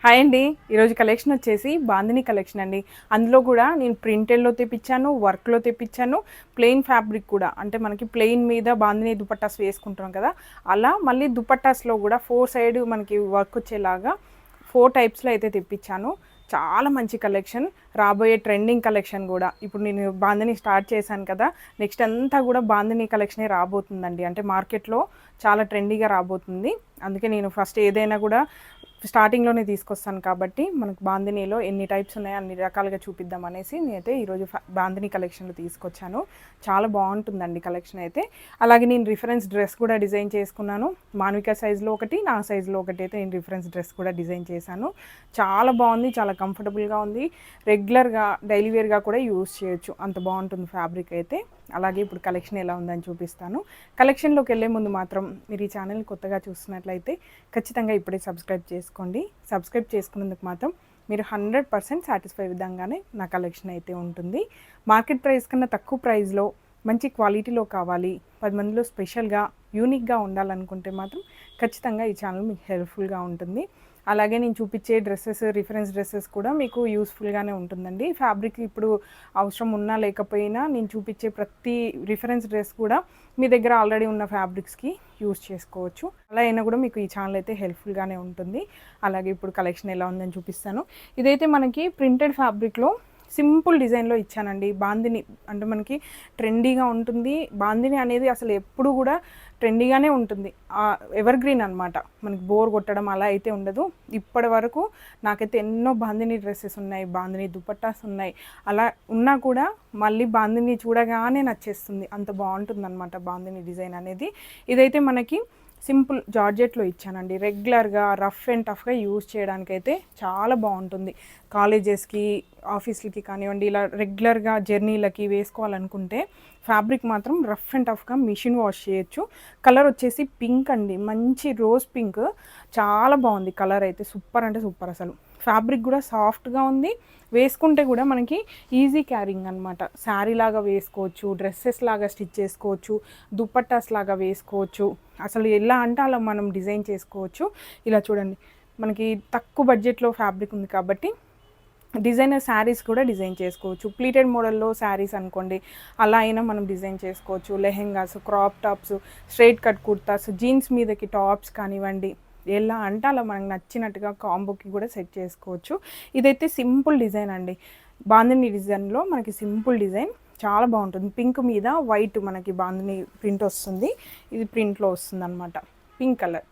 Hi అండి. ఈరోజు collection వచ్చేసి బాందిని కలెక్షన్ అండి. అందులో కూడా నేను ప్రింటెడ్లో తెప్పించాను, వర్క్లో తెప్పించాను, ప్లెయిన్ ఫ్యాబ్రిక్ కూడా అంటే మనకి ప్లెయిన్ మీద బాందిని దుపట్టాస్ వేసుకుంటాం కదా, అలా మళ్ళీ దుపట్టాస్లో కూడా 4 సైడ్ మనకి వర్క్ వచ్చేలాగా 4 టైప్స్లో అయితే తెప్పించాను. చాలా మంచి కలెక్షన్, రాబోయే ట్రెండింగ్ కలెక్షన్ కూడా. ఇప్పుడు నేను బాందిని స్టార్ట్ చేశాను కదా, నెక్స్ట్ అంతా కూడా బాందిని కలెక్షనే రాబోతుందండి. అంటే మార్కెట్లో చాలా ట్రెండీగా రాబోతుంది. అందుకే నేను ఫస్ట్ ఏదైనా కూడా స్టార్టింగ్లోనే తీసుకొస్తాను కాబట్టి మనకు బాందినీలో ఎన్ని టైప్స్ ఉన్నాయో అన్ని రకాలుగా చూపిద్దాం అనేసి నేనైతే ఈరోజు బాందిని కలెక్షన్లో తీసుకొచ్చాను. చాలా బాగుంటుందండి కలెక్షన్ అయితే. అలాగే నేను రిఫరెన్స్ డ్రెస్ కూడా డిజైన్ చేసుకున్నాను. మాన్విక సైజులో ఒకటి, నా సైజులో ఒకటి అయితే నేను రిఫరెన్స్ డ్రెస్ కూడా డిజైన్ చేశాను. చాలా బాగుంది, చాలా కంఫర్టబుల్గా ఉంది. రెగ్యులర్గా డైలీ వేర్గా కూడా యూజ్ చేయొచ్చు, అంత బాగుంటుంది ఫ్యాబ్రిక్ అయితే. అలాగే ఇప్పుడు కలెక్షన్ ఎలా ఉందని చూపిస్తాను. కలెక్షన్లోకి వెళ్ళే ముందు మాత్రం మీరు ఈ ఛానల్ కొత్తగా చూస్తున్నట్లయితే ఖచ్చితంగా ఇప్పుడే సబ్స్క్రైబ్ చేసుకోండి. సబ్స్క్రైబ్ చేసుకున్నందుకు మాత్రం మీరు 100% సాటిస్ఫై విధంగానే నా కలెక్షన్ అయితే ఉంటుంది. మార్కెట్ ప్రైస్ కన్నా తక్కువ ప్రైస్లో మంచి క్వాలిటీలో కావాలి, 10 మందిలో స్పెషల్గా యూనిక్గా ఉండాలనుకుంటే మాత్రం ఖచ్చితంగా ఈ ఛానల్ మీకు హెల్ప్ఫుల్గా ఉంటుంది. అలాగే నేను చూపించే డ్రెస్సెస్, రిఫరెన్స్ డ్రెస్సెస్ కూడా మీకు యూస్ఫుల్గానే ఉంటుందండి. ఫ్యాబ్రిక్ ఇప్పుడు అవసరం ఉన్నా లేకపోయినా నేను చూపించే ప్రతి రిఫరెన్స్ డ్రెస్ కూడా మీ దగ్గర ఆల్రెడీ ఉన్న ఫ్యాబ్రిక్స్కి యూస్ చేసుకోవచ్చు. అలా అయినా కూడా మీకు ఈ ఛానల్ అయితే హెల్ప్ఫుల్గానే ఉంటుంది. అలాగే ఇప్పుడు కలెక్షన్ ఎలా ఉందని చూపిస్తాను. ఇదైతే మనకి ప్రింటెడ్ ఫ్యాబ్రిక్లో సింపుల్ డిజైన్లో ఇచ్చానండి. బాందిని అంటే మనకి ట్రెండీగా ఉంటుంది. బాందిని అనేది అసలు ఎప్పుడు కూడా ట్రెండీగానే ఉంటుంది. ఎవర్ గ్రీన్ అనమాట, మనకి బోర్ కొట్టడం అలా అయితే ఉండదు. ఇప్పటి వరకు నాకైతే ఎన్నో బాందిని డ్రెస్సెస్ ఉన్నాయి, బాందిని దుపట్టాస్ ఉన్నాయి. అలా ఉన్నా కూడా మళ్ళీ బాందిని చూడగానే నచ్చేస్తుంది, అంత బాగుంటుంది అనమాట బాందిని డిజైన్ అనేది. ఇదైతే మనకి సింపుల్ జార్జెట్లో ఇచ్చానండి. రెగ్యులర్గా రఫ్ అండ్ టఫ్గా యూజ్ చేయడానికైతే చాలా బాగుంటుంది. కాలేజెస్కి, ఆఫీస్లకి కానివ్వండి, ఇలా రెగ్యులర్గా జర్నీలకి వేసుకోవాలనుకుంటే ఫ్యాబ్రిక్ మాత్రం రఫ్ అండ్ టఫ్గా మిషన్ వాష్ చేయొచ్చు. కలర్ వచ్చేసి పింక్ అండి, మంచి రోజ్ పింక్. చాలా బాగుంది కలర్ అయితే, సూపర్ అంటే సూపర్. అసలు ఫ్యాబ్రిక్ కూడా సాఫ్ట్గా ఉంది, వేసుకుంటే కూడా మనకి ఈజీ క్యారింగ్ అనమాట. శారీ లాగా వేసుకోవచ్చు, డ్రెస్సెస్ లాగా స్టిచ్ చేసుకోవచ్చు, దుపట్టాస్ లాగా వేసుకోవచ్చు. అసలు ఎలా అంటే అలా మనం డిజైన్ చేసుకోవచ్చు. ఇలా చూడండి, మనకి తక్కువ బడ్జెట్లో ఫ్యాబ్రిక్ ఉంది కాబట్టి డిజైనర్ శారీస్ కూడా డిజైన్ చేసుకోవచ్చు. ప్లీటెడ్ మోడల్లో శారీస్ అనుకోండి, అలా అయినా మనం డిజైన్ చేసుకోవచ్చు. Lehengas, crop tops, straight cut kurtas, jeans మీదకి టాప్స్ కానివ్వండి, ఎలా అంటే అలా మనకు నచ్చినట్టుగా కాంబోకి కూడా సెట్ చేసుకోవచ్చు. ఇదైతే సింపుల్ డిజైన్ అండి. బాందిని డిజైన్లో మనకి సింపుల్ డిజైన్ చాలా బాగుంటుంది. పింక్ మీద వైట్ మనకి బాందిని ప్రింట్ వస్తుంది. ఇది ప్రింట్లో వస్తుంది అనమాట, పింక్ కలర్.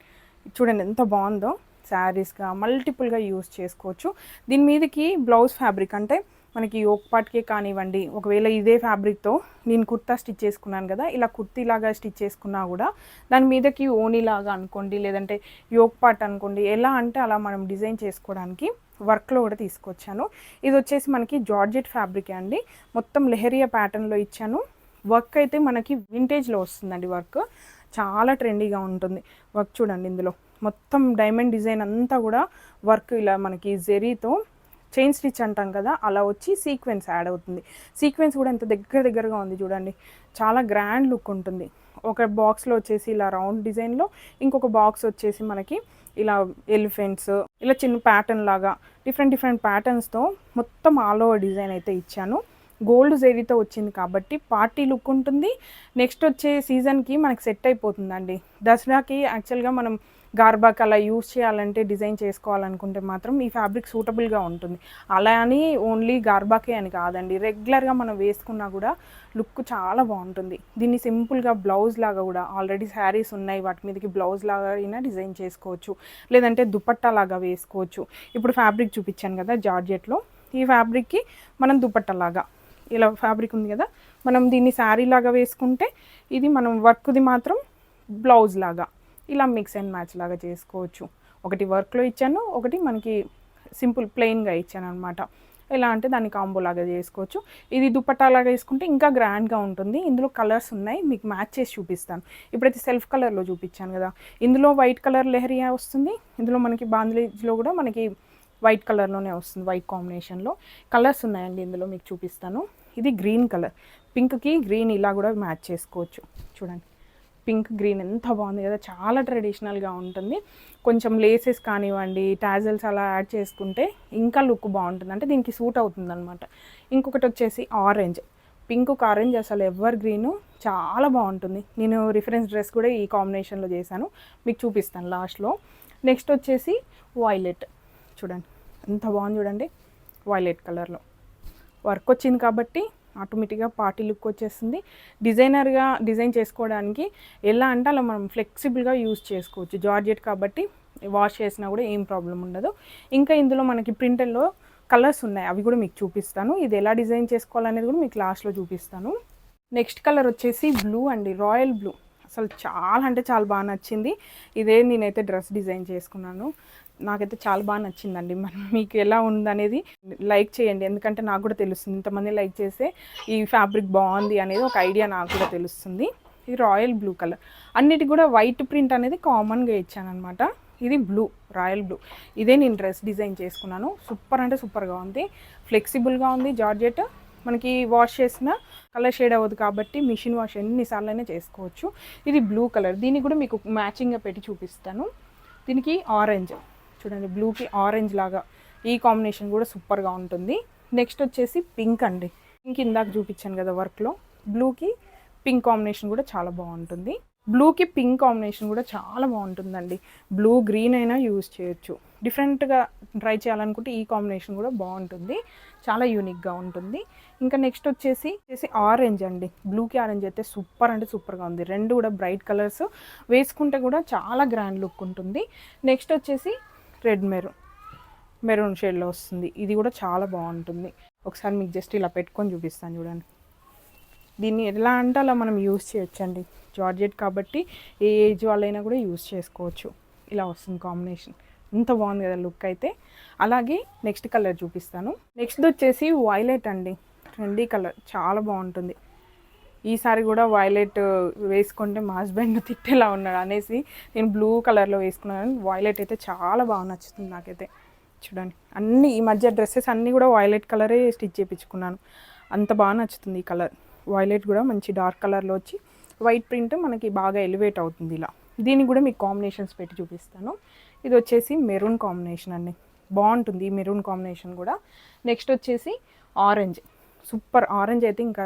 చూడండి ఎంత బాగుందో. శారీస్గా మల్టిపుల్గా యూస్ చేసుకోవచ్చు. దీని మీదకి బ్లౌజ్ ఫ్యాబ్రిక్ అంటే మనకి యోక్ పార్ట్కే కానివ్వండి, ఒకవేళ ఇదే ఫ్యాబ్రిక్తో నేను కుర్తా స్టిచ్ చేసుకున్నాను కదా, ఇలా కుర్తీలాగా స్టిచ్ చేసుకున్నా కూడా దాని మీదకి ఓనీలాగా అనుకోండి, లేదంటే యోక్ పార్ట్ అనుకోండి, ఎలా అంటే అలా మనం డిజైన్ చేసుకోవడానికి వర్క్లో కూడా తీసుకొచ్చాను. ఇది వచ్చేసి మనకి జార్జెట్ ఫ్యాబ్రిక్ అండి, మొత్తం లెహరియా ప్యాటర్న్లో ఇచ్చాను. వర్క్ అయితే మనకి వింటేజ్లో వస్తుందండి. వర్క్ చాలా ట్రెండీగా ఉంటుంది. వర్క్ చూడండి, ఇందులో మొత్తం డైమండ్ డిజైన్ అంతా కూడా వర్క్ ఇలా మనకి జెరీతో చైన్ స్టిచ్ అంటాం కదా, అలా వచ్చి సీక్వెన్స్ యాడ్ అవుతుంది. సీక్వెన్స్ కూడా ఎంత దగ్గరగా ఉంది చూడండి, చాలా గ్రాండ్ లుక్ ఉంటుంది. ఒక బాక్స్లో వచ్చేసి ఇలా రౌండ్ డిజైన్లో, ఇంకొక బాక్స్ వచ్చేసి మనకి ఇలా ఎలిఫెంట్స్, ఇలా చిన్న ప్యాటర్న్ లాగా డిఫరెంట్ ప్యాటర్న్స్తో మొత్తం ఆల్ ఓవర్ డిజైన్ అయితే ఇచ్చాను. గోల్డ్ జెరీతో వచ్చింది కాబట్టి పార్టీ లుక్ ఉంటుంది. నెక్స్ట్ వచ్చే సీజన్కి మనకి సెట్ అయిపోతుందండి. దసరాకి యాక్చువల్గా మనం గార్బాకి అలా యూస్ చేయాలంటే, డిజైన్ చేసుకోవాలనుకుంటే మాత్రం ఈ ఫ్యాబ్రిక్ సూటబుల్గా ఉంటుంది. అలా అని ఓన్లీ గార్బాకే అని కాదండి, రెగ్యులర్గా మనం వేసుకున్నా కూడా లుక్ చాలా బాగుంటుంది. దీన్ని సింపుల్గా బ్లౌజ్ లాగా కూడా, ఆల్రెడీ శారీస్ ఉన్నాయి వాటి మీదకి బ్లౌజ్ లాగా అయినా డిజైన్ చేసుకోవచ్చు, లేదంటే దుపట్టా లాగా వేసుకోవచ్చు. ఇప్పుడు ఫ్యాబ్రిక్ చూపించాను కదా జార్జెట్లో, ఈ ఫ్యాబ్రిక్కి మనం దుపట్టా లాగా ఇలా ఫ్యాబ్రిక్ ఉంది కదా, మనం దీన్ని శారీ లాగా వేసుకుంటే, ఇది మనం వర్క్ది మాత్రం బ్లౌజ్ లాగా ఇలా మిక్స్ అండ్ మ్యాచ్ లాగా చేసుకోవచ్చు. ఒకటి వర్క్లో ఇచ్చాను, ఒకటి మనకి సింపుల్ ప్లెయిన్గా ఇచ్చాను అనమాట. ఎలా అంటే దాన్ని కాంబో లాగా చేసుకోవచ్చు. ఇది దుపట్టా లాగా వేసుకుంటే ఇంకా గ్రాండ్గా ఉంటుంది. ఇందులో కలర్స్ ఉన్నాయి, మీకు మ్యాచ్ చేసి చూపిస్తాను. ఇప్పుడైతే సెల్ఫ్ కలర్లో చూపించాను కదా, ఇందులో వైట్ కలర్ లెహరియా వస్తుంది. ఇందులో మనకి బాంద్లేజ్లో కూడా మనకి వైట్ కలర్లోనే వస్తుంది, వైట్ కాంబినేషన్లో కలర్స్ ఉన్నాయండి. ఇందులో మీకు చూపిస్తాను. ఇది గ్రీన్ కలర్, పింక్కి గ్రీన్ ఇలా కూడా మ్యాచ్ చేసుకోవచ్చు. చూడండి, పింక్ గ్రీన్ ఎంత బాగుంది కదా, చాలా ట్రెడిషనల్గా ఉంటుంది. కొంచెం లేసెస్ కానివ్వండి, టాజల్స్ అలా యాడ్ చేసుకుంటే ఇంకా లుక్ బాగుంటుంది, అంటే దీనికి సూట్ అవుతుంది అనమాట. ఇంకొకటి వచ్చేసి ఆరెంజ్, పింక్ ఆరెంజ్ అసలు ఎవర్ గ్రీను చాలా బాగుంటుంది. నేను రిఫరెన్స్ డ్రెస్ కూడా ఈ కాంబినేషన్లో చేశాను, మీకు చూపిస్తాను లాస్ట్లో. నెక్స్ట్ వచ్చేసి వైలెట్, చూడండి ఎంత బాగుంది చూడండి, వైలెట్ కలర్లో వర్క్ వచ్చింది కాబట్టి ఆటోమేటిక్గా పార్టీ లుక్ వచ్చేస్తుంది. డిజైనర్గా డిజైన్ చేసుకోవడానికి ఎలా అంటే అలా మనం ఫ్లెక్సిబుల్గా యూజ్ చేసుకోవచ్చు. జార్జెట్ కాబట్టి వాష్ చేసినా కూడా ఏం ప్రాబ్లం ఉండదు. ఇంకా ఇందులో మనకి ప్రింటెల్లో కలర్స్ ఉన్నాయి, అవి కూడా మీకు చూపిస్తాను. ఇది ఎలా డిజైన్ చేసుకోవాలనేది కూడా మీకు లాస్ట్లో చూపిస్తాను. నెక్స్ట్ కలర్ వచ్చేసి బ్లూ అండి, రాయల్ బ్లూ. అసలు చాలా అంటే చాలా బాగా నచ్చింది. ఇదే నేనైతే డ్రెస్ డిజైన్ చేసుకున్నాను, నాకైతే చాలా బాగా నచ్చిందండి. మరి మీకు ఎలా ఉందనేది లైక్ చేయండి, ఎందుకంటే నాకు కూడా తెలుస్తుంది, ఇంతమంది లైక్ చేస్తే ఈ ఫ్యాబ్రిక్ బాగుంది అనేది ఒక ఐడియా నాకు కూడా తెలుస్తుంది. ఇది రాయల్ బ్లూ కలర్, అన్నిటికి కూడా వైట్ ప్రింట్ అనేది కామన్గా ఇచ్చాను అనమాట. ఇది బ్లూ, రాయల్ బ్లూ. ఇదే నేను డ్రెస్ డిజైన్ చేసుకున్నాను. సూపర్ అంటే సూపర్గా ఉంది, ఫ్లెక్సిబుల్గా ఉంది. జార్జెట్ మనకి వాష్ చేసిన కలర్ షేడ్ అవ్వదు కాబట్టి మిషన్ వాష్ ఎన్నిసార్లు అయినా చేసుకోవచ్చు. ఇది బ్లూ కలర్, దీనికి కూడా మీకు మ్యాచింగ్గా పెట్టి చూపిస్తాను. దీనికి ఆరెంజ్ చూడండి, బ్లూకి ఆరెంజ్ లాగా ఈ కాంబినేషన్ కూడా సూపర్గా ఉంటుంది. నెక్స్ట్ వచ్చేసి పింక్ అండి, పింక్ ఇందాక చూపించాను కదా వర్క్లో, బ్లూకి పింక్ కాంబినేషన్ కూడా చాలా బాగుంటుంది. బ్లూకి పింక్ కాంబినేషన్ కూడా చాలా బాగుంటుందండి. బ్లూ గ్రీన్ అయినా యూజ్ చేయొచ్చు. డిఫరెంట్గా ట్రై చేయాలనుకుంటే ఈ కాంబినేషన్ కూడా బాగుంటుంది, చాలా యూనిక్గా ఉంటుంది. ఇంకా నెక్స్ట్ వచ్చేసి ఆరెంజ్ అండి, బ్లూకి ఆరెంజ్ అయితే సూపర్ అంటే సూపర్గా ఉంది. రెండు కూడా బ్రైట్ కలర్స్, వేసుకుంటే కూడా చాలా గ్రాండ్ లుక్ ఉంటుంది. నెక్స్ట్ వచ్చేసి రెడ్ మెరూన్ షేడ్లో వస్తుంది, ఇది కూడా చాలా బాగుంటుంది. ఒకసారి మీకు జస్ట్ ఇలా పెట్టుకొని చూపిస్తాను చూడండి. దీన్ని ఎలా అంటే అలా మనం యూజ్ చేయొచ్చండి, జార్జెట్ కాబట్టి ఏ ఏజ్ వాళ్ళైనా కూడా యూజ్ చేసుకోవచ్చు. ఇలా వస్తుంది కాంబినేషన్, ఎంత బాగుంది కదా లుక్ అయితే. అలాగే నెక్స్ట్ కలర్ చూపిస్తాను. నెక్స్ట్ వచ్చేసి వైలెట్ అండి, ట్రెండీ కలర్, చాలా బాగుంటుంది. ఈసారి కూడా వైలెట్ వేసుకుంటే మా హస్బెండ్ తిట్టేలా ఉన్నాడు అనేసి నేను బ్లూ కలర్లో వేసుకున్నాను. వైలెట్ అయితే చాలా బాగా నచ్చుతుంది నాకైతే. చూడండి అన్నీ ఈ మధ్య డ్రెస్సెస్ అన్నీ కూడా వైలెట్ కలరే స్టిచ్ చేయించుకున్నాను, అంత బాగా నచ్చుతుంది ఈ కలర్. వైలెట్ కూడా మంచి డార్క్ కలర్లో వచ్చి వైట్ ప్రింట్ మనకి బాగా ఎలివేట్ అవుతుంది ఇలా. దీనికి కూడా మీకు కాంబినేషన్స్ పెట్టి చూపిస్తాను. ఇది వచ్చేసి మెరూన్ కాంబినేషన్ అండి, బాగుంటుంది ఈ మెరూన్ కాంబినేషన్ కూడా. నెక్స్ట్ వచ్చేసి ఆరెంజ్, సూపర్. ఆరెంజ్ అయితే ఇంకా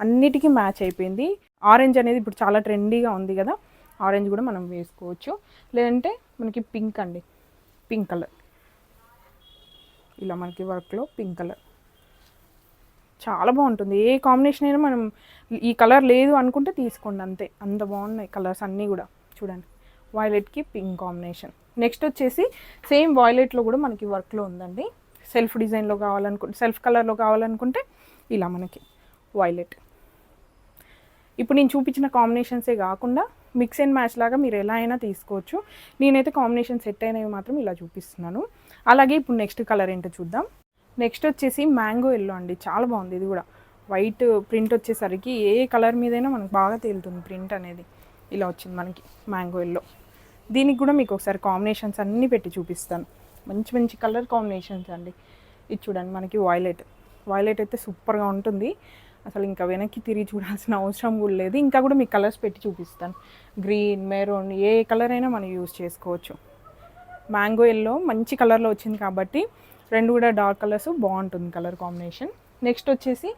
అన్నిటికీ మ్యాచ్ అయిపోయింది. ఆరెంజ్ అనేది ఇప్పుడు చాలా ట్రెండీగా ఉంది కదా, ఆరెంజ్ కూడా మనం వేసుకోవచ్చు. లేదంటే మనకి పింక్ అండి, పింక్ కలర్, ఇలా మనకి వర్క్లో పింక్ కలర్ చాలా బాగుంటుంది. ఏ కాంబినేషన్ అయినా మనం ఈ కలర్ లేదు అనుకుంటే తీసుకోండి అంతే, అంత బాగున్నాయి కలర్స్ అన్నీ కూడా. చూడండి వైలెట్కి పింక్ కాంబినేషన్. నెక్స్ట్ వచ్చేసి సేమ్ వైలెట్లో కూడా మనకి వర్క్లో ఉందండి. సెల్ఫ్ డిజైన్లో కావాలనుకుంటే, సెల్ఫ్ కలర్లో కావాలనుకుంటే ఇలా మనకి వైలెట్. ఇప్పుడు నేను చూపించిన కాంబినేషన్సే కాకుండా మిక్స్ అండ్ మ్యాచ్ లాగా మీరు ఎలా అయినా తీసుకోవచ్చు. నేనైతే కాంబినేషన్ సెట్ అయినవి మాత్రం ఇలా చూపిస్తున్నాను. అలాగే ఇప్పుడు నెక్స్ట్ కలర్ ఏంటో చూద్దాం. నెక్స్ట్ వచ్చేసి మ్యాంగో ఎల్లో అండి, చాలా బాగుంది. ఇది కూడా వైట్ ప్రింట్ వచ్చేసరికి ఏ కలర్ మీదైనా మనకు బాగా తేలుతుంది ప్రింట్ అనేది. ఇలా వచ్చింది మనకి మ్యాంగో ఎల్లో. దీనికి కూడా మీకు ఒకసారి కాంబినేషన్స్ అన్నీ పెట్టి చూపిస్తాను, మంచి మంచి కలర్ కాంబినేషన్స్ అండి. ఇది చూడండి మనకి వైలెట్ అయితే సూపర్గా ఉంటుంది, అసలు ఇంకా వెనక్కి తిరిగి చూడాల్సిన అవసరం కూడా లేదు. ఇంకా కూడా మీకు కలర్స్ పెట్టి చూపిస్తాను, గ్రీన్, మెరూన్, ఏ కలర్ అయినా మనం యూజ్ చేసుకోవచ్చు. మ్యాంగో ఎల్లో మంచి కలర్లో వచ్చింది కాబట్టి రెండు కూడా డార్క్ కలర్స్, బాగుంటుంది కలర్ కాంబినేషన్. నెక్స్ట్ వచ్చేసి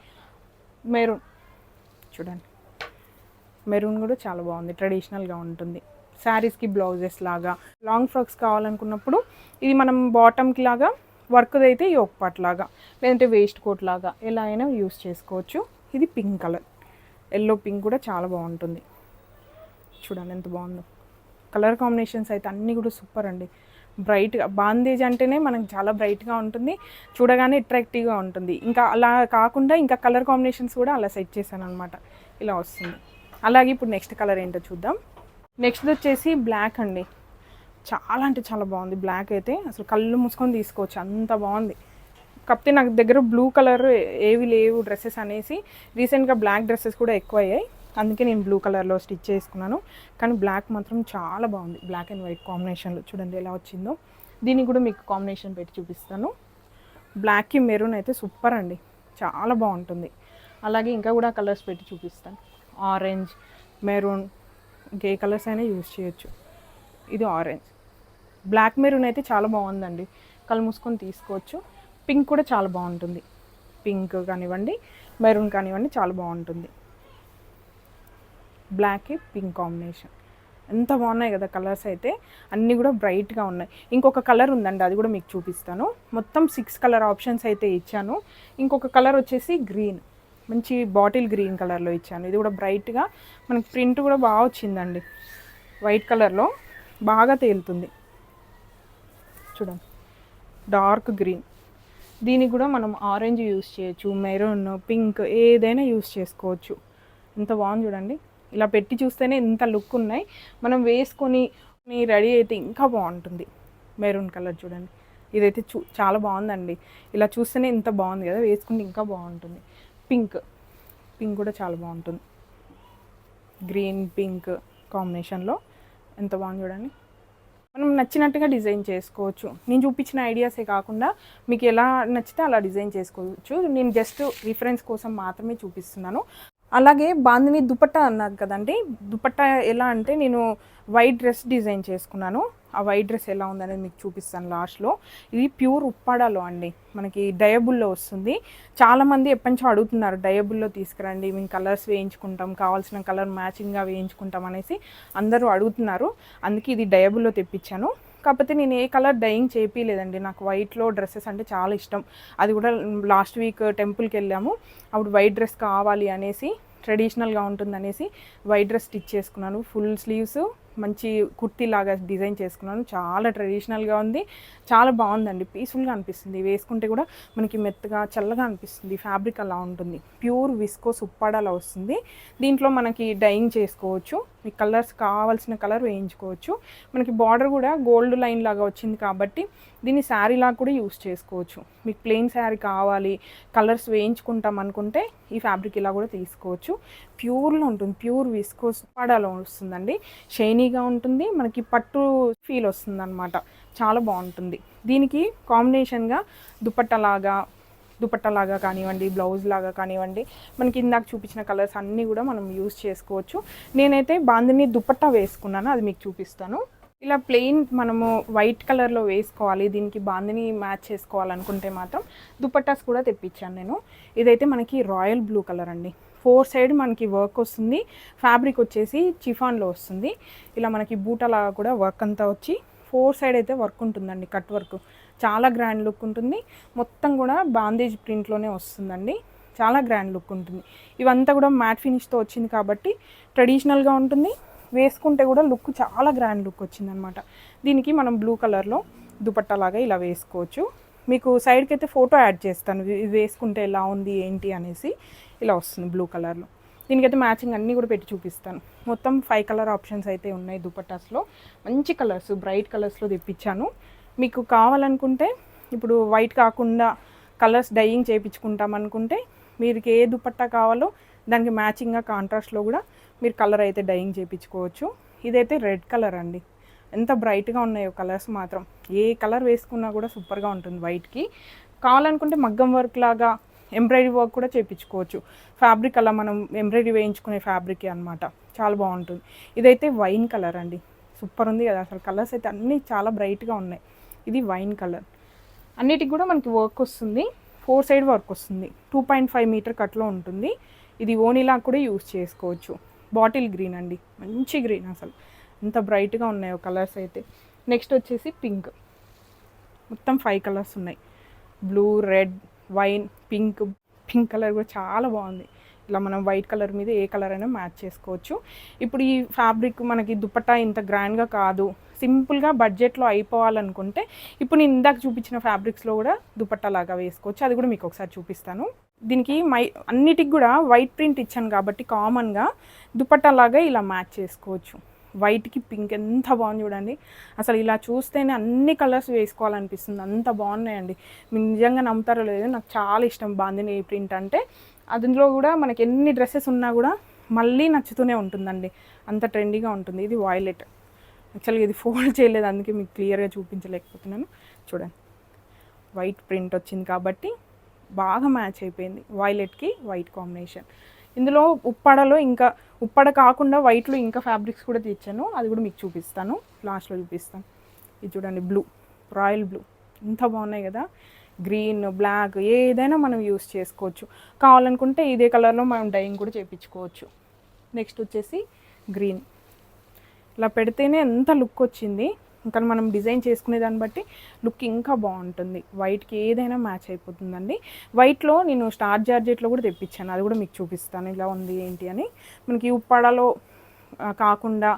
మెరూన్, చూడండి మెరూన్ కూడా చాలా బాగుంది, ట్రెడిషనల్గా ఉంటుంది. శారీస్కి బ్లౌజెస్ లాగా, లాంగ్ ఫ్రాక్స్ కావాలనుకున్నప్పుడు ఇది మనం బాటమ్కి లాగా, వర్క్ది అయితే యోక్ పార్ట్ లాగా, లేదంటే వేస్ట్ కోట్ లాగా ఎలా అయినా యూస్ చేసుకోవచ్చు. ఇది పింక్ కలర్, ఎల్లో పింక్ కూడా చాలా బాగుంటుంది. చూడండి ఎంత బాగుందో కలర్ కాంబినేషన్స్ అయితే అన్నీ కూడా సూపర్ అండి. బ్రైట్గా, బాందేజ్ అంటేనే మనకు చాలా బ్రైట్గా ఉంటుంది, చూడగానే అట్రాక్టివ్గా ఉంటుంది. ఇంకా అలా కాకుండా ఇంకా కలర్ కాంబినేషన్స్ కూడా అలా సెట్ చేశాను అనమాట, ఇలా వస్తుంది. అలాగే ఇప్పుడు నెక్స్ట్ కలర్ ఏంటో చూద్దాం. నెక్స్ట్ వచ్చేసి బ్లాక్ అండి, చాలా అంటే చాలా బాగుంది. బ్లాక్ అయితే అసలు కళ్ళు మూసుకొని తీసుకోవచ్చు, అంత బాగుంది. కాకపోతే నాకు దగ్గర బ్లూ కలర్ ఏవి లేవు డ్రెస్సెస్ అనేసి రీసెంట్గా బ్లాక్ డ్రెస్సెస్ కూడా ఎక్కువ అయ్యాయి, అందుకే నేను బ్లూ కలర్లో స్టిచ్ చేసుకున్నాను. కానీ బ్లాక్ మాత్రం చాలా బాగుంది, బ్లాక్ అండ్ వైట్ కాంబినేషన్లో చూడండి ఎలా వచ్చిందో. దీనికి కూడా మీకు కాంబినేషన్ పెట్టి చూపిస్తాను. బ్లాక్కి మెరూన్ అయితే సూపర్ అండి, చాలా బాగుంటుంది. అలాగే ఇంకా కూడా కలర్స్ పెట్టి చూపిస్తాను. ఆరెంజ్, మెరూన్, ఇంకే కలర్స్ అయినా యూజ్ చేయొచ్చు. ఇది ఆరెంజ్, బ్లాక్ మెరూన్ అయితే చాలా బాగుందండి, కళ్ళు మూసుకొని తీసుకోవచ్చు. పింక్ కూడా చాలా బాగుంటుంది, పింక్ కానివ్వండి మెరూన్ కానివ్వండి చాలా బాగుంటుంది. బ్లాక్ పింక్ కాంబినేషన్ ఎంత బాగున్నాయి కదా కలర్స్ అయితే, అన్నీ కూడా బ్రైట్గా ఉన్నాయి. ఇంకొక కలర్ ఉందండి, అది కూడా మీకు చూపిస్తాను. మొత్తం 6 కలర్ ఆప్షన్స్ అయితే ఇచ్చాను. ఇంకొక కలర్ వచ్చేసి గ్రీన్, మంచి బాటిల్ గ్రీన్ కలర్లో ఇచ్చాను. ఇది కూడా బ్రైట్గా మనకి ప్రింట్ కూడా బాగా వచ్చిందండి, వైట్ కలర్లో బాగా తేలుతుంది. చూడండి డార్క్ గ్రీన్, దీనికి కూడా మనం ఆరెంజ్ యూస్ చేయొచ్చు, మెరూన్, పింక్ ఏదైనా యూస్ చేసుకోవచ్చు. ఎంత బాగుంది చూడండి, ఇలా పెట్టి చూస్తేనే ఇంత లుక్ ఉన్నాయి. మనం వేసుకొని రెడీ అయితే ఇంకా బాగుంటుంది. మెరూన్ కలర్ చూడండి, ఇదైతే చాలా బాగుందండి. ఇలా చూస్తేనే ఇంత బాగుంది కదా, వేసుకుంటే ఇంకా బాగుంటుంది. పింక్, పింక్ కూడా చాలా బాగుంటుంది, గ్రీన్ పింక్ కాంబినేషన్లో ఎంత బాగుంది చూడండి. మనం నచ్చినట్టుగా డిజైన్ చేసుకోవచ్చు. నేను చూపించిన ఐడియాసే కాకుండా మీకు ఎలా నచ్చితే అలా డిజైన్ చేసుకోవచ్చు. నేను జస్ట్ రిఫరెన్స్ కోసం మాత్రమే చూపిస్తున్నాను. అలాగే బాందిని దుపట్టా అన్నారు కదండి, దుపట్టా ఎలా అంటే నేను వైట్ డ్రెస్ డిజైన్ చేసుకున్నాను. ఆ వైట్ డ్రెస్ ఎలా ఉందనేది మీకు చూపిస్తాను లాస్ట్లో. ఇది ప్యూర్ ఉప్పాడాలో అండి, మనకి డయబుల్లో వస్తుంది. చాలామంది ఎప్పటి నుంచో అడుగుతున్నారు డయబుల్లో తీసుకురండి, మేము కలర్స్ వేయించుకుంటాం, కావాల్సిన కలర్ మ్యాచింగ్గా వేయించుకుంటాం అనేసి అందరూ అడుగుతున్నారు. అందుకే ఇది డయబుల్లో తెప్పించాను. కాకపోతే నేను ఏ కలర్ డైయింగ్ చేయించలేదండి, నాకు వైట్లో డ్రెస్సెస్ అంటే చాలా ఇష్టం. అది కూడా లాస్ట్ వీక్ టెంపుల్కి వెళ్ళాము, అప్పుడు వైట్ డ్రెస్ కావాలి అనేసి, ట్రెడిషనల్గా ఉంటుందనేసి వైట్ డ్రెస్ స్టిచ్ చేసుకున్నాను. ఫుల్ స్లీవ్స్ మంచి కుర్తీ లాగా డిజైన్ చేసుకున్నాను. చాలా ట్రెడిషనల్గా ఉంది, చాలా బాగుందండి, పీస్ఫుల్గా అనిపిస్తుంది. వేసుకుంటే కూడా మనకి మెత్తగా చల్లగా అనిపిస్తుంది. ఫ్యాబ్రిక్ అలా ఉంటుంది, ప్యూర్ విస్కోస్ ఉప్పాడాలా వస్తుంది. దీంట్లో మనకి డైయింగ్ చేసుకోవచ్చు, మీకు కలర్స్ కావాల్సిన కలర్ వేయించుకోవచ్చు. మనకి బార్డర్ కూడా గోల్డ్ లైన్ లాగా వచ్చింది కాబట్టి దీన్ని శారీ లాగా కూడా యూస్ చేసుకోవచ్చు. మీకు ప్లెయిన్ శారీ కావాలి, కలర్స్ వేయించుకుంటాం అనుకుంటే ఈ ఫ్యాబ్రిక్ ఇలా కూడా తీసుకోవచ్చు. ప్యూర్లో ఉంటుంది, ప్యూర్ విస్కోస్ ఉప్పాడాలో వస్తుందండి, షైనీగా ఉంటుంది, మనకి పట్టు ఫీల్ వస్తుంది అనమాట, చాలా బాగుంటుంది. దీనికి కాంబినేషన్గా దుపట్టలాగా కానివ్వండి, బ్లౌజ్ లాగా కానివ్వండి, మనకి ఇందాక చూపించిన కలర్స్ అన్నీ కూడా మనం యూస్ చేసుకోవచ్చు. నేనైతే బాందిని దుపట్టా వేసుకున్నాను, అది మీకు చూపిస్తాను. ఇలా ప్లెయిన్ మనము వైట్ కలర్లో వేసుకోవాలి, దీనికి బాందిని మ్యాచ్ చేసుకోవాలనుకుంటే మాత్రం దుపట్టాస్ కూడా తెప్పించాను నేను. ఇదైతే మనకి రాయల్ బ్లూ కలర్ అండి, 4 సైడ్ మనకి వర్క్ వస్తుంది. ఫ్యాబ్రిక్ వచ్చేసి చిఫాన్లో వస్తుంది. ఇలా మనకి బూటలాగా కూడా వర్క్ అంతా వచ్చి 4 సైడ్ అయితే వర్క్ ఉంటుందండి, కట్ వర్క్, చాలా గ్రాండ్ లుక్ ఉంటుంది. మొత్తం కూడా బాందేజ్ ప్రింట్లోనే వస్తుందండి, చాలా గ్రాండ్ లుక్ ఉంటుంది. ఇవంతా కూడా మ్యాట్ ఫినిష్తో వచ్చింది కాబట్టి ట్రెడిషనల్గా ఉంటుంది, వేసుకుంటే కూడా లుక్ చాలా గ్రాండ్ లుక్ వచ్చిందనమాట. దీనికి మనం బ్లూ కలర్లో దుపట్టాలాగా ఇలా వేసుకోవచ్చు. మీకు సైడ్కి అయితే ఫోటో యాడ్ చేస్తాను, ఇది వేసుకుంటే ఎలా ఉంది ఏంటి అనేసి. ఇలా వస్తుంది బ్లూ కలర్లో, దీనికైతే మ్యాచింగ్ అన్నీ కూడా పెట్టి చూపిస్తాను. మొత్తం 5 కలర్ ఆప్షన్స్ అయితే ఉన్నాయి దుపట్టాస్లో, మంచి కలర్స్, బ్రైట్ కలర్స్లో తెప్పించాను. మీకు కావాలనుకుంటే ఇప్పుడు వైట్ కాకుండా కలర్స్ డైయింగ్ చేయించుకుంటాం అనుకుంటే మీరు ఏ దుపట్టా కావాలో దానికి మ్యాచింగ్గా కాంట్రాస్ట్లో కూడా మీరు కలర్ అయితే డైయింగ్ చేయించుకోవచ్చు. ఇదైతే రెడ్ కలర్ అండి, ఎంత బ్రైట్గా ఉన్నాయో కలర్స్ మాత్రం, ఏ కలర్ వేసుకున్నా కూడా సూపర్గా ఉంటుంది వైట్కి. కావాలనుకుంటే మగ్గం వర్క్ లాగా ఎంబ్రాయిడరీ వర్క్ కూడా చేయించుకోవచ్చు. ఫ్యాబ్రిక్ అలా మనం ఎంబ్రాయిడరీ వేయించుకునే ఫ్యాబ్రిక్ అనమాట, చాలా బాగుంటుంది. ఇదైతే వైన్ కలర్ అండి, సూపర్ ఉంది కదా అసలు, కలర్స్ అయితే అన్నీ చాలా బ్రైట్గా ఉన్నాయి. ఇది వైన్ కలర్, అన్నిటికి కూడా మనకి వర్క్ వస్తుంది, 4 సైడ్ వర్క్ వస్తుంది, 2.5 మీటర్ కట్లో ఉంటుంది. ఇది ఓనీలా కూడా యూస్ చేసుకోవచ్చు. బాటిల్ గ్రీన్ అండి, మంచి గ్రీన్ అసలు, ఎంత బ్రైట్గా ఉన్నాయో కలర్స్ అయితే. నెక్స్ట్ వచ్చేసి పింక్, మొత్తం 5 కలర్స్ ఉన్నాయి, blue, red, wine, pink. Pink colour కూడా చాలా బాగుంది. ఇలా మనం వైట్ కలర్ మీద ఏ కలర్ అయినా మ్యాచ్ చేసుకోవచ్చు. ఇప్పుడు ఈ ఫ్యాబ్రిక్ మనకి దుపట్టా ఇంత గ్రాండ్గా కాదు, సింపుల్గా బడ్జెట్లో అయిపోవాలనుకుంటే ఇప్పుడు నేను ఇందాక చూపించిన ఫ్యాబ్రిక్స్లో కూడా దుపట్టా లాగా వేసుకోవచ్చు. అది కూడా మీకు ఒకసారి చూపిస్తాను. దీనికి అన్నిటికి కూడా వైట్ ప్రింట్ ఇచ్చాను కాబట్టి కామన్గా దుపట్టా లాగా ఇలా మ్యాచ్ చేసుకోవచ్చు. వైట్కి పింక్ ఎంత బాగుంది చూడండి, అసలు ఇలా చూస్తేనే అన్ని కలర్స్ వేసుకోవాలనిపిస్తుంది, అంత బాగున్నాయండి. మీరు నిజంగా నమ్ముతారో లేదో, నాకు చాలా ఇష్టం బాందిని ప్రింట్ అంటే. అందులో కూడా మనకి ఎన్ని డ్రెస్సెస్ ఉన్నా కూడా మళ్ళీ నచ్చుతూనే ఉంటుందండి, అంత ట్రెండీగా ఉంటుంది. ఇది వాయిలెట్, యాక్చువల్గా ఇది ఫోల్డ్ చేయలేదు అందుకే మీకు క్లియర్గా చూపించలేకపోతున్నాను. చూడండి వైట్ ప్రింట్ వచ్చింది కాబట్టి బాగా మ్యాచ్ అయిపోయింది, వాయిలెట్కి వైట్ కాంబినేషన్. ఇందులో ఉప్పాడలో ఇంకా ఉప్పాడ కాకుండా వైట్లో ఇంకా ఫ్యాబ్రిక్స్ కూడా తెచ్చాను, అది కూడా మీకు చూపిస్తాను, లాస్ట్లో చూపిస్తాను. ఇది చూడండి బ్లూ, రాయల్ బ్లూ, ఎంత బాగున్నాయి కదా. గ్రీన్, బ్లాక్ ఏదైనా మనం యూస్ చేసుకోవచ్చు. కావాలనుకుంటే ఇదే కలర్లో మనం డైయింగ్ కూడా చేయించుకోవచ్చు. నెక్స్ట్ వచ్చేసి గ్రీన్, ఇలా పెడితేనే ఎంత లుక్ వచ్చింది. ఇంకా మనం డిజైన్ చేసుకునే దాన్ని బట్టి లుక్ ఇంకా బాగుంటుంది. వైట్కి ఏదైనా మ్యాచ్ అయిపోతుందండి. వైట్లో నేను స్టార్ జార్జెట్లో కూడా తెప్పించాను, అది కూడా మీకు చూపిస్తాను ఇలా ఉంది ఏంటి అని. మనకి ఉప్పాడలో కాకుండా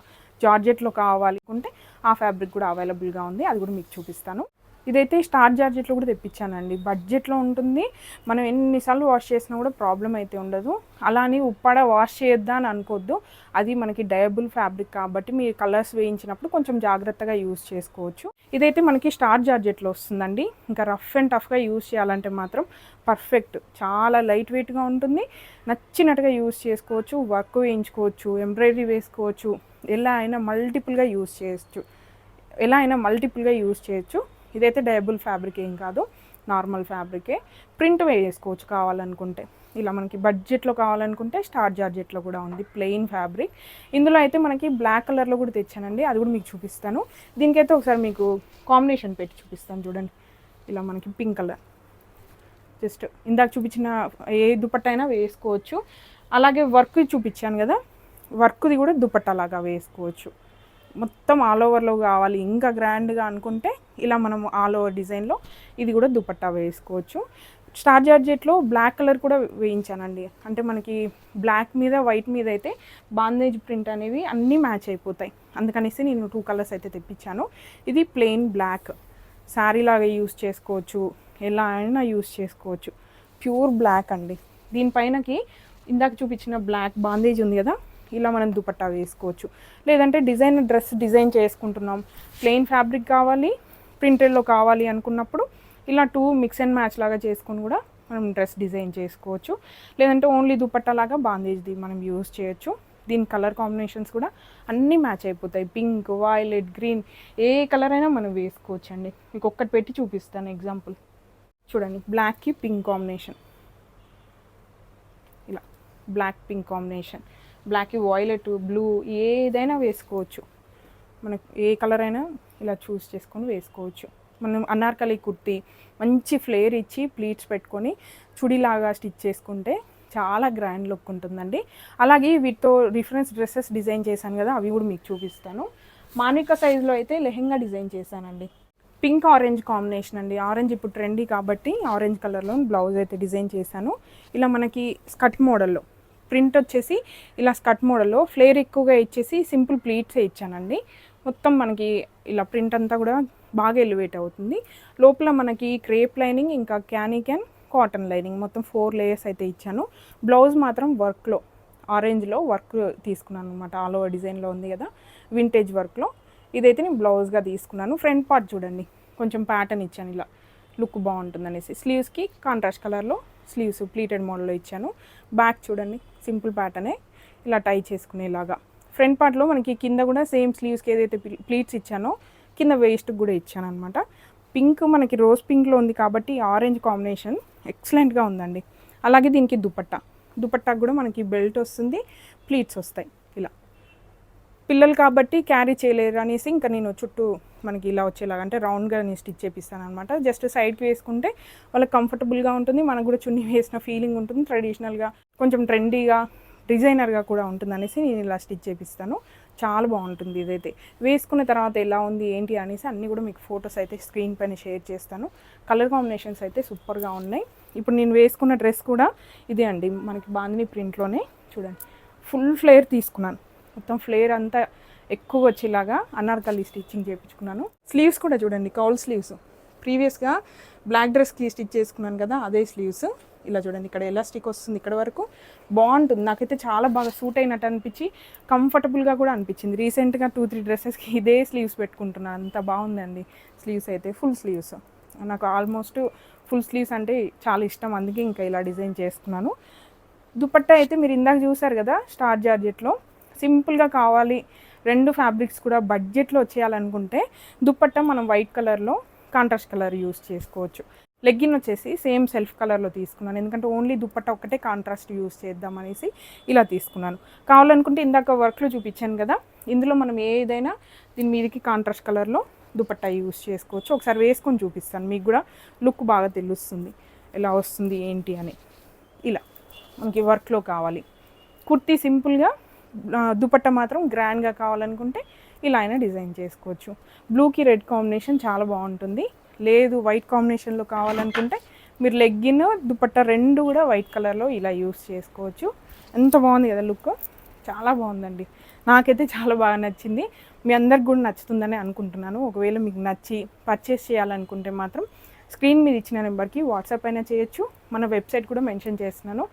జార్జెట్లో కావాలి అనుకుంటే ఆ ఫ్యాబ్రిక్ కూడా అవైలబుల్గా ఉంది, అది కూడా మీకు చూపిస్తాను. ఇదైతే స్టార్ జార్జెట్లో కూడా తెప్పించానండి. బడ్జెట్లో ఉంటుంది, మనం ఎన్నిసార్లు వాష్ చేసినా కూడా ప్రాబ్లం అయితే ఉండదు. అలా అని ఉప్పాడ వాష్ చేయొద్దా అని అనుకోవద్దు, అది మనకి డయబుల్ ఫ్యాబ్రిక్ కాబట్టి మీరు కలర్స్ వేయించినప్పుడు కొంచెం జాగ్రత్తగా యూస్ చేసుకోవచ్చు. ఇదైతే మనకి స్టార్ జార్జెట్లో వస్తుందండి. ఇంకా రఫ్ అండ్ టఫ్గా యూస్ చేయాలంటే మాత్రం పర్ఫెక్ట్, చాలా లైట్ వెయిట్గా ఉంటుంది, నచ్చినట్టుగా యూస్ చేసుకోవచ్చు, వర్క్ వేయించుకోవచ్చు, ఎంబ్రాయిడరీ వేసుకోవచ్చు, ఎలా అయినా మల్టిపుల్గా యూస్ చేయొచ్చు. ఇదైతే డయబుల్ ఫ్యాబ్రిక్ ఏం కాదు, నార్మల్ ఫ్యాబ్రికే. ప్రింట్ వేసుకోవచ్చు కావాలనుకుంటే. ఇలా మనకి బడ్జెట్లో కావాలనుకుంటే స్టార్ జార్జెట్లో కూడా ఉంది ప్లెయిన్ ఫ్యాబ్రిక్. ఇందులో అయితే మనకి బ్లాక్ కలర్లో కూడా తెచ్చానండి, అది కూడా మీకు చూపిస్తాను. దీనికైతే ఒకసారి మీకు కాంబినేషన్ పెట్టి చూపిస్తాను చూడండి. ఇలా మనకి పింక్ కలర్, జస్ట్ ఇందాక చూపించిన ఏ దుపట్టా అయినా వేసుకోవచ్చు. అలాగే వర్క్ చూపించాను కదా, వర్క్ది కూడా దుపట్టాలాగా వేసుకోవచ్చు. మొత్తం ఆల్ ఓవర్లో కావాలి ఇంకా గ్రాండ్గా అనుకుంటే ఇలా మనం ఆల్ ఓవర్ డిజైన్లో ఇది కూడా దుపట్టా వేసుకోవచ్చు. స్టార్ జార్జెట్లో బ్లాక్ కలర్ కూడా వేయించానండి, అంటే మనకి బ్లాక్ మీద వైట్ మీద అయితే బాందేజ్ ప్రింట్ అనేవి అన్నీ మ్యాచ్ అయిపోతాయి, అందుకనేసి నేను 2 కలర్స్ అయితే తెప్పించాను. ఇది ప్లెయిన్ బ్లాక్, శారీ లాగా యూస్ చేసుకోవచ్చు, ఎలా అయినా యూస్ చేసుకోవచ్చు. ప్యూర్ బ్లాక్ అండి. దీనిపైనకి ఇందాక చూపించిన బ్లాక్ బాందేజ్ ఉంది కదా, ఇలా మనం దుపట్టా వేసుకోవచ్చు. లేదంటే డ్రెస్ డిజైన్ చేసుకుంటున్నాం, ప్లెయిన్ ఫ్యాబ్రిక్ కావాలి, ప్రింటెడ్లో కావాలి అనుకున్నప్పుడు ఇలా 2 మిక్స్ అండ్ మ్యాచ్ లాగా చేసుకొని కూడా మనం డ్రెస్ డిజైన్ చేసుకోవచ్చు. లేదంటే ఓన్లీ దుపట్టా లాగా బాందేజ్ది మనం యూస్ చేయొచ్చు. దీని కలర్ కాంబినేషన్స్ కూడా అన్నీ మ్యాచ్ అయిపోతాయి. పింక్, వైలెట్, గ్రీన్, ఏ కలర్ అయినా మనం వేసుకోవచ్చు అండి. మీకు ఒక్కటి పెట్టి చూపిస్తాను ఎగ్జాంపుల్. చూడండి, బ్లాక్కి పింక్ కాంబినేషన్, ఇలా బ్లాక్ పింక్ కాంబినేషన్, బ్లాక్కి వైలెట్, బ్లూ ఏదైనా వేసుకోవచ్చు. మనకు ఏ కలర్ అయినా ఇలా చూస్ చేసుకొని వేసుకోవచ్చు. మనం అనార్కలి కుర్తీ మంచి ఫ్లేర్ ఇచ్చి ప్లీట్స్ పెట్టుకొని చుడీలాగా స్టిచ్ చేసుకుంటే చాలా గ్రాండ్ లుక్ ఉంటుందండి. అలాగే వీటితో రిఫరెన్స్ డ్రెస్సెస్ డిజైన్ చేశాను కదా, అవి కూడా మీకు చూపిస్తాను. మానికా సైజులో అయితే లెహెంగా డిజైన్ చేశానండి. పింక్ ఆరెంజ్ కాంబినేషన్ అండి. ఆరెంజ్ ఇప్పుడు ట్రెండీ కాబట్టి ఆరెంజ్ కలర్లో బ్లౌజ్ అయితే డిజైన్ చేశాను. ఇలా మనకి స్కర్ట్ మోడల్లో ప్రింట్ వచ్చేసి ఇలా స్కర్ట్ మోడల్లో ఫ్లేర్ ఎక్కువగా ఇచ్చేసి సింపుల్ ప్లీట్సే ఇచ్చానండి. మొత్తం మనకి ఇలా ప్రింట్ అంతా కూడా బాగా ఎలివేట్ అవుతుంది. లోపల మనకి క్రేప్ లైనింగ్, ఇంకా క్యాన్ కాటన్ లైనింగ్, మొత్తం 4 లేయర్స్ అయితే ఇచ్చాను. బ్లౌజ్ మాత్రం వర్క్లో ఆరెంజ్లో వర్క్ తీసుకున్నాను అనమాట. ఆల్ ఓవర్ డిజైన్లో ఉంది కదా, వింటేజ్ వర్క్లో. ఇదైతే నేను బ్లౌజ్గా తీసుకున్నాను. ఫ్రంట్ పార్ట్ చూడండి, కొంచెం ప్యాటర్న్ ఇచ్చాను, ఇలా లుక్ బాగుంటుంది అనేసి. స్లీవ్స్కి కాంట్రాస్ట్ కలర్లో స్లీవ్స్ ప్లీటెడ్ మోడల్లో ఇచ్చాను. బ్యాక్ చూడండి, సింపుల్ ప్యాటర్నే, ఇలా టై చేసుకునేలాగా. ఫ్రంట్ పార్ట్లో మనకి కింద కూడా సేమ్ స్లీవ్స్కి ఏదైతే ప్లీట్స్ ఇచ్చానో కింద వేస్ట్కి కూడా ఇచ్చాను అనమాట. పింక్ మనకి రోజ్ పింక్లో ఉంది కాబట్టి ఆరెంజ్ కాంబినేషన్ ఎక్సలెంట్గా ఉందండి. అలాగే దీనికి దుపట్టాకు కూడా మనకి బెల్ట్ వస్తుంది, ప్లీట్స్ వస్తాయి. ఇలా పిల్లలు కాబట్టి క్యారీ చేయలేరు అనేసి ఇంకా నేను చుట్టూ మనకి ఇలా వచ్చేలాగా అంటే రౌండ్గా నేను స్టిచ్ చేపిస్తాను అనమాట. జస్ట్ సైడ్కి వేసుకుంటే వాళ్ళకి కంఫర్టబుల్గా ఉంటుంది, మనకు కూడా చున్నీ వేసిన ఫీలింగ్ ఉంటుంది, ట్రెడిషనల్గా కొంచెం ట్రెండీగా డిజైనర్గా కూడా ఉంటుంది అనేసి నేను ఇలా స్టిచ్ చేపిస్తాను. చాలా బాగుంటుంది. ఇదైతే వేసుకున్న తర్వాత ఎలా ఉంది ఏంటి అనేసి అన్నీ కూడా మీకు ఫొటోస్ అయితే స్క్రీన్ పైన షేర్ చేస్తాను. కలర్ కాంబినేషన్స్ అయితే సూపర్గా ఉన్నాయి. ఇప్పుడు నేను వేసుకున్న డ్రెస్ కూడా ఇదే అండి, మనకి బాందిని ప్రింట్లోనే. చూడండి, ఫుల్ ఫ్లేర్ తీసుకున్నాను, మొత్తం ఫ్లేర్ అంతా ఎక్కువ వచ్చేలాగా అనార్కలి స్టిచ్చింగ్ చేయించుకున్నాను. స్లీవ్స్ కూడా చూడండి, కౌల్ స్లీవ్స్. ప్రీవియస్గా బ్లాక్ డ్రెస్కి స్టిచ్ చేసుకున్నాను కదా, అదే స్లీవ్స్. ఇలా చూడండి, ఇక్కడ ఎలాస్టిక్ వస్తుంది, ఇక్కడ వరకు బాగుంటుంది. నాకైతే చాలా బాగా సూట్ అయినట్టు అనిపించి కంఫర్టబుల్గా కూడా అనిపించింది. రీసెంట్గా 2-3 డ్రెస్సెస్కి ఇదే స్లీవ్స్ పెట్టుకుంటున్నాను, అంత బాగుందండి. స్లీవ్స్ అయితే ఫుల్ స్లీవ్స్, నాకు ఆల్మోస్ట్ ఫుల్ స్లీవ్స్ అంటే చాలా ఇష్టం, అందుకే ఇంకా ఇలా డిజైన్ చేసుకున్నాను. దుపట్టా అయితే మీరు ఇందాక చూసారు కదా, స్టార్ జార్జెట్లో సింపుల్గా కావాలి, 2 ఫ్యాబ్రిక్స్ కూడా బడ్జెట్లో వచ్చేయాలనుకుంటే దుపట్టా మనం వైట్ కలర్లో కాంట్రాస్ట్ కలర్ యూస్ చేసుకోవచ్చు. లెగ్గిన్ వచ్చేసి సేమ్ సెల్ఫ్ కలర్లో తీసుకున్నాను, ఎందుకంటే ఓన్లీ దుపట్టా ఒక్కటే కాంట్రాస్ట్ యూస్ చేద్దాం అనేసి ఇలా తీసుకున్నాను. కావాలనుకుంటే ఇందాక వర్క్లో చూపించాను కదా, ఇందులో మనం ఏదైనా దీని మీదకి కాంట్రాస్ట్ కలర్లో దుపట్టా యూస్ చేసుకోవచ్చు. ఒకసారి వేసుకొని చూపిస్తాను, మీకు కూడా లుక్ బాగా తెలుస్తుంది ఎలా వస్తుంది ఏంటి అని. ఇలా మనకి వర్క్లో కావాలి కుర్తీ సింపుల్గా, దుపట్టా మాత్రం గ్రాండ్గా కావాలనుకుంటే ఇలా అయినా డిజైన్ చేసుకోవచ్చు. బ్లూకి రెడ్ కాంబినేషన్ చాలా బాగుంటుంది. లేదు వైట్ కాంబినేషన్లో కావాలనుకుంటే మీరు లెగ్గిన్ దుపట్టా రెండు కూడా వైట్ కలర్లో ఇలా యూస్ చేసుకోవచ్చు. ఎంత బాగుంది కదా లుక్, చాలా బాగుందండి. నాకైతే చాలా బాగా నచ్చింది, మీ అందరికి కూడా నచ్చుతుందని అనుకుంటున్నాను. ఒకవేళ మీకు నచ్చి పర్చేస్ చేయాలనుకుంటే మాత్రం స్క్రీన్ మీద ఇచ్చిన నెంబర్కి వాట్సాప్ అయినా చేయొచ్చు, మన వెబ్సైట్ కూడా మెన్షన్ చేస్తున్నాను.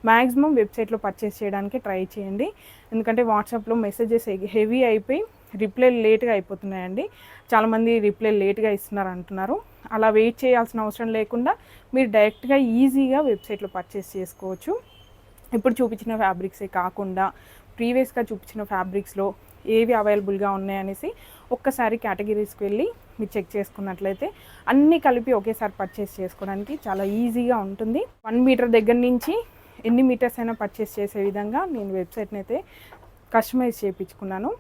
మ్యాక్సిమం వెబ్సైట్లో పర్చేస్ చేయడానికి ట్రై చేయండి, ఎందుకంటే వాట్సాప్లో మెసేజెస్ హెవీ అయిపోయి రిప్లై లేట్గా అయిపోతున్నాయండి. చాలామంది రిప్లై లేట్గా ఇస్తున్నారు అంటున్నారు. అలా వెయిట్ చేయాల్సిన అవసరం లేకుండా మీరు డైరెక్ట్గా ఈజీగా వెబ్సైట్లో పర్చేస్ చేసుకోవచ్చు. ఇప్పుడు చూపించిన ఫ్యాబ్రిక్సే కాకుండా ప్రీవియస్గా చూపించిన ఫ్యాబ్రిక్స్లో ఏవి అవైలబుల్గా ఉన్నాయనేసి ఒక్కసారి కేటగిరీస్కి వెళ్ళి మీరు చెక్ చేసుకున్నట్లయితే అన్నీ కలిపి ఒకేసారి పర్చేస్ చేసుకోవడానికి చాలా ఈజీగా ఉంటుంది. 1 మీటర్ దగ్గర నుంచి ఎన్ని మీటర్స్ అయినా పర్చేస్ చేసే విధంగా నేను వెబ్సైట్ని అయితే కస్టమైజ్ చేయించుకున్నాను.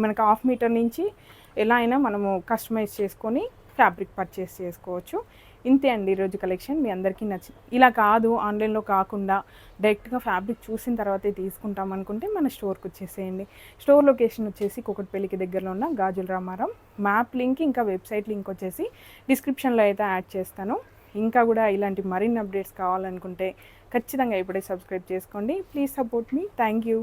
మనకు 1/2 మీటర్ నుంచి ఎలా అయినా మనము కస్టమైజ్ చేసుకొని ఫ్యాబ్రిక్ పర్చేస్ చేసుకోవచ్చు. ఇంతే అండి ఈరోజు కలెక్షన్. మీ అందరికీ నచ్చింది. ఇలా కాదు ఆన్లైన్లో కాకుండా డైరెక్ట్గా ఫ్యాబ్రిక్ చూసిన తర్వాతే తీసుకుంటాం అనుకుంటే మన స్టోర్కి వచ్చేసేయండి. స్టోర్ లొకేషన్ వచ్చేసి కూకట్పల్లికి దగ్గరలో ఉన్న గాజుల రామారం. మ్యాప్ లింక్ ఇంకా వెబ్సైట్ లింక్ వచ్చేసి డిస్క్రిప్షన్లో అయితే యాడ్ చేస్తాను. ఇంకా కూడా ఇలాంటి మరిన్ని అప్డేట్స్ కావాలనుకుంటే ఖచ్చితంగా ఇప్పుడే సబ్స్క్రైబ్ చేసుకోండి. Please support me. Thank you.